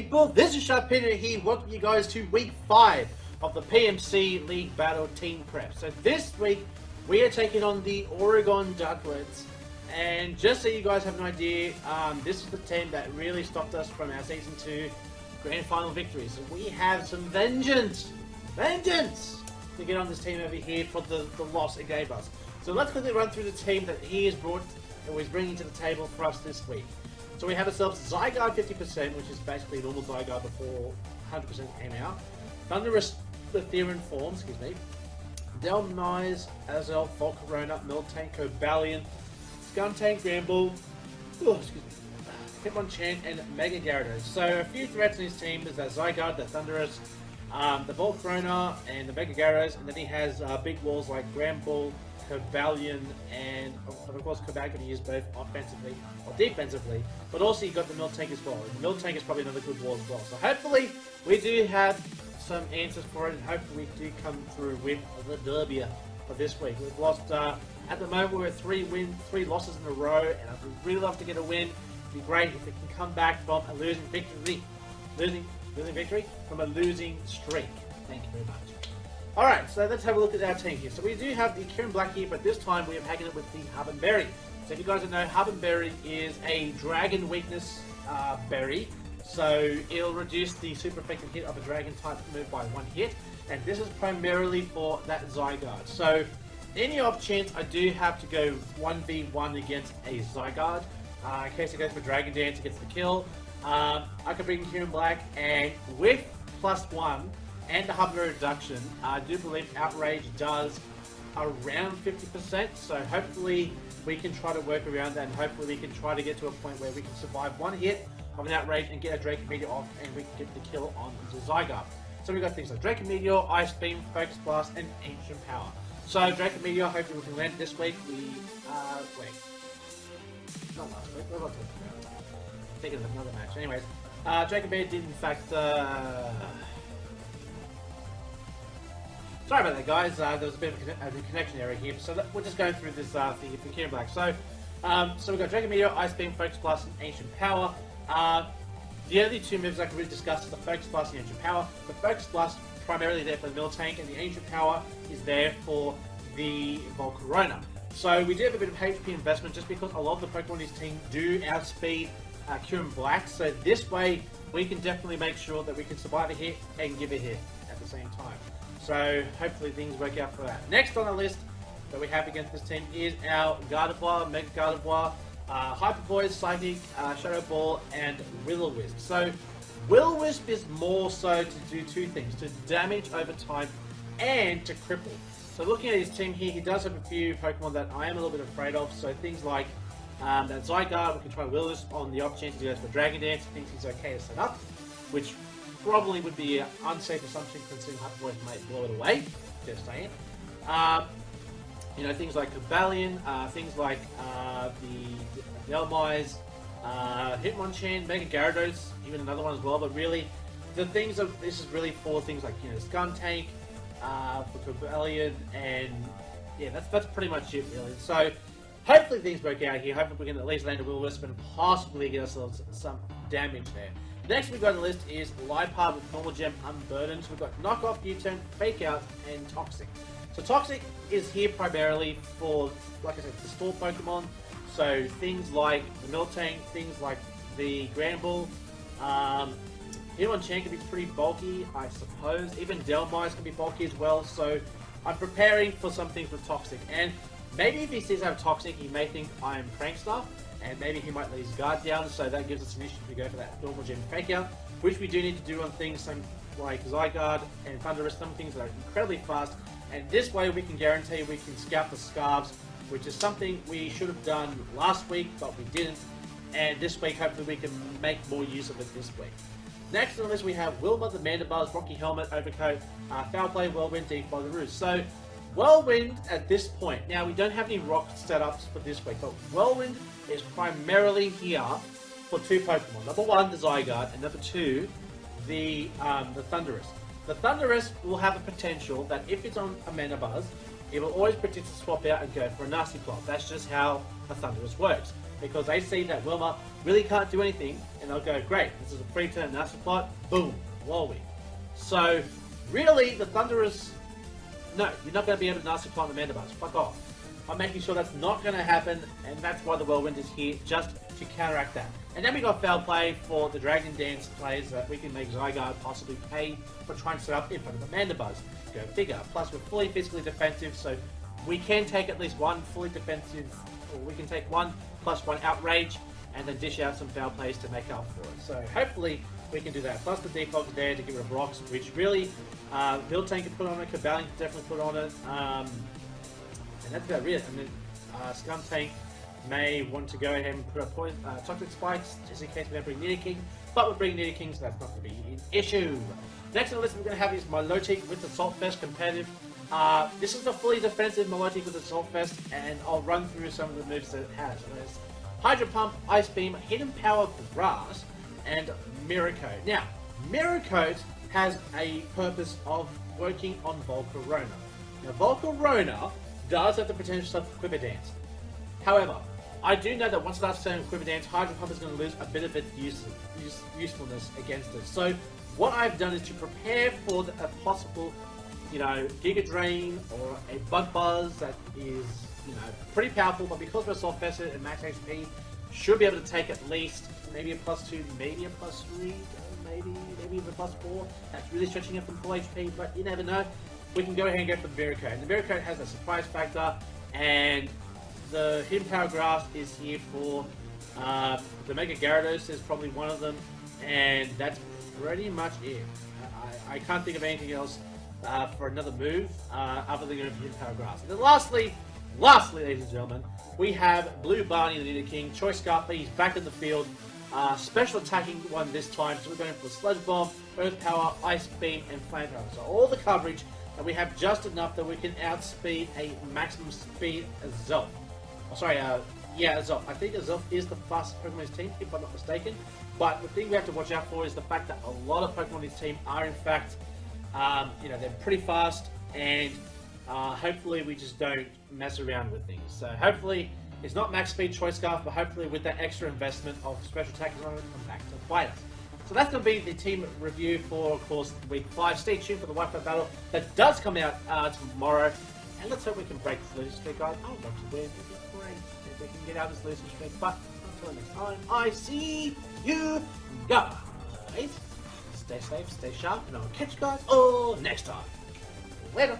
people? This is Sharpino here. Welcome you guys to week 5 of the PMC League Battle Team Prep. So this week we are taking on the Oregon Duckletts, and just so you guys have an idea, this is the team that really stopped us from our Season 2 Grand Final victory. So we have some vengeance to get on this team over here for the loss it gave us. So let's quickly run through the team that he has brought and he's bringing to the table for us this week. So we have ourselves Zygarde 50%, which is basically normal Zygarde before 100% came out. Thunderous Ethereal form, Delmise, Azel, Volcarona, Miltank, Cobalion, Skuntank, Gramble, Hitmonchan, and Mega Gyarados. So a few threats in his team is that Zygarde, the Thunderous, the Volcarona, and the Mega Gyarados, and then he has big walls like Gramble, Cobalion, and of course Cobalion can be used both offensively or defensively, but also you've got the Miltank as well. And the Miltank is probably another good wall as well. So hopefully we do have some answers for it, and hopefully we do come through with the derby for this week. We've lost, at the moment we're at 3 losses in a row, and I'd really love to get a win. It'd be great if we can come back from a losing victory from a losing streak. Thank you very much. Alright, so let's have a look at our team here. So we do have the Kieran Black here, but this time we are packing it with the Hubbenberry. So if you guys don't know, Hubbenberry is a dragon weakness berry. So it'll reduce the super effective hit of a dragon type move by 1 hit. And this is primarily for that Zygarde. So any off chance I do have to go 1v1 against a Zygarde, in case it goes for Dragon Dance, it gets the kill. I could bring Kieran Black, and with +1 and the Hubberberry reduction, I do believe Outrage does around 50%, so hopefully we can try to work around that, and hopefully we can try to get to a point where we can survive 1 hit of an Outrage and get a Drake Meteor off, and we can get the kill on the Zygarde. So we've got things like Drake Meteor, Ice Beam, Focus Blast, and Ancient Power. So Drake Meteor, hopefully we can land this week. Not last week, what was I talking about? I'm thinking of another match. Anyways, Drake Meteor did in fact, sorry about that, guys. There was a bit of a connection error here, so we're just going through this thing for Kieran Black. So we've got Dragon Meteor, Ice Beam, Focus Blast, and Ancient Power. The only 2 moves I can really discuss is the Focus Blast and Ancient Power. The Focus Blast primarily there for the Miltank, and the Ancient Power is there for the Volcarona. So we do have a bit of HP investment just because a lot of the Pokemon in his team do outspeed Kieran Black. So this way we can definitely make sure that we can survive a hit and give a hit at the same time. So hopefully things work out for that. Next on the list that we have against this team is our Gardevoir, Mega Gardevoir, Hyper Voice, Psychic, Shadow Ball, and Will-O-Wisp. So Will-O-Wisp is more so to do 2 things: to damage over time and to cripple. So looking at his team here, he does have a few Pokemon that I am a little bit afraid of. So things like that Zygarde, we can try Will-O-Wisp on the off chance he goes for Dragon Dance. He thinks he's okay to set up, which probably would be an unsafe assumption considering Hyper Voice might blow it away. Just saying. You know, things like Cobalion, things like the Delmise, Hitmonchan, Mega Gyarados, even another one as well. But really, the things of this is really for things like, you know, Skuntank, for Cobalion, and yeah, that's pretty much it really. So hopefully things work out here. Hopefully we can at least land a Will-O-Wisp and possibly get ourselves some damage there. Next we've got on the list is Liepard with Normal Gem Unburdened. So we've got Knockoff, U-Turn, Fake Out, and Toxic. So Toxic is here primarily for, like I said, the store Pokemon. So things like the Miltank, things like the Gramble, Hitmonchan can be pretty bulky, I suppose. Even Delmise can be bulky as well. So I'm preparing for some things with Toxic. And maybe if he sees I have Toxic, he may think I'm Prankster, and maybe he might let his guard down. So that gives us an issue to go for that Normal Gem Fake Out, which we do need to do on things like Zygarde and Thunderous, some things that are incredibly fast. And this way we can guarantee we can scout the Scarves, which is something we should have done last week, but we didn't. And this week, hopefully we can make more use of it this week. Next on the list we have Wilma, the Mandibuzz, Rocky Helmet, Overcoat, Foul Play, Whirlwind, Deep by the Roost. So Whirlwind at this point, now we don't have any rock setups for this week, but Whirlwind is primarily here for 2 Pokemon. Number 1, the Zygarde, and number 2, the Thunderous. The Thunderous will have a potential that if it's on a Mandibuzz, it will always predict to swap out and go for a Nasty Plot. That's just how a Thunderous works. because they see that Wilma really can't do anything, and they'll go, great, this is a free turn Nasty Plot, boom, Walwi. So, really, the Thunderers, no, you're not going to be able to Nasty Plot the Mandibuzz, fuck off. I'm making sure that's not going to happen, and that's why the Whirlwind is here, just to counteract that. And then we got Foul Play for the Dragon Dance players that we can make Zygarde possibly pay for trying to set up in front of the Mandibuzz. Go figure. Plus, we're fully physically defensive, so we can take at least one fully defensive, or we can take one plus one outrage, and then dish out some foul plays to make up for it. So hopefully we can do that. Plus the defog is there to get rid of rocks, which really Miltank can put on it, Caballion can definitely put on it, and that's about it. And then Skuntank may want to go ahead and put a Toxic Spikes just in case we don't bring Nidoking, but we're bringing Nidoking, so that's not going to be an issue. Next on the list we're going to have is Milotic with the Saltfest competitive. This is a fully defensive Milotic with the Saltfest, and I'll run through some of the moves that it has. So there's Hydro Pump, Ice Beam, Hidden Power Grass, and Mirror Coat. Now, Mirror Coat has a purpose of working on Volcarona. Now, Volcarona does have the potential stuff for Quiver Dance. However, I do know that once it starts turning Quiver Dance, Hydro Pump is going to lose a bit of its usefulness against it. So, what I've done is to prepare for a possible, Giga Drain or a Bug Buzz that is, pretty powerful, but because we're soft vested and max HP, should be able to take at least maybe a +2, maybe a +3, maybe even a +4. That's really stretching it from full HP, but you never know. We can go ahead and go for the Mirror Coat. And the Mirror Coat has a surprise factor, and the Hidden Power Grass is here for the Mega Gyarados is probably one of them, and that's pretty much it. I can't think of anything else for another move other than going for Hidden Power Grass. And then lastly, ladies and gentlemen, we have Blue Barney, the Nidoking, Choice Scarper. He's back in the field. Special attacking one this time, so we're going for Sludge Bomb, Earth Power, Ice Beam, and Flamethrower. So all the coverage, and we have just enough that we can outspeed a maximum speed Azelf. Oh, sorry, Azelf. I think Azelf is the fastest Pokemon in his team, if I'm not mistaken. But the thing we have to watch out for is the fact that a lot of Pokemon in his team are in fact, they're pretty fast, and hopefully we just don't mess around with things. So hopefully it's not max speed Choice Scarf, but hopefully with that extra investment of special attack, it's going to come back to bite us. So that's going to be the team review for, of course, week 5. Stay tuned for the Wi-Fi battle that does come out tomorrow, and let's hope we can break this losing streak, guys. I would love to win. It'd be great if we can get out of this losing streak. But until next time, I see you guys. Stay safe, stay sharp, and I'll catch you guys all next time. Later.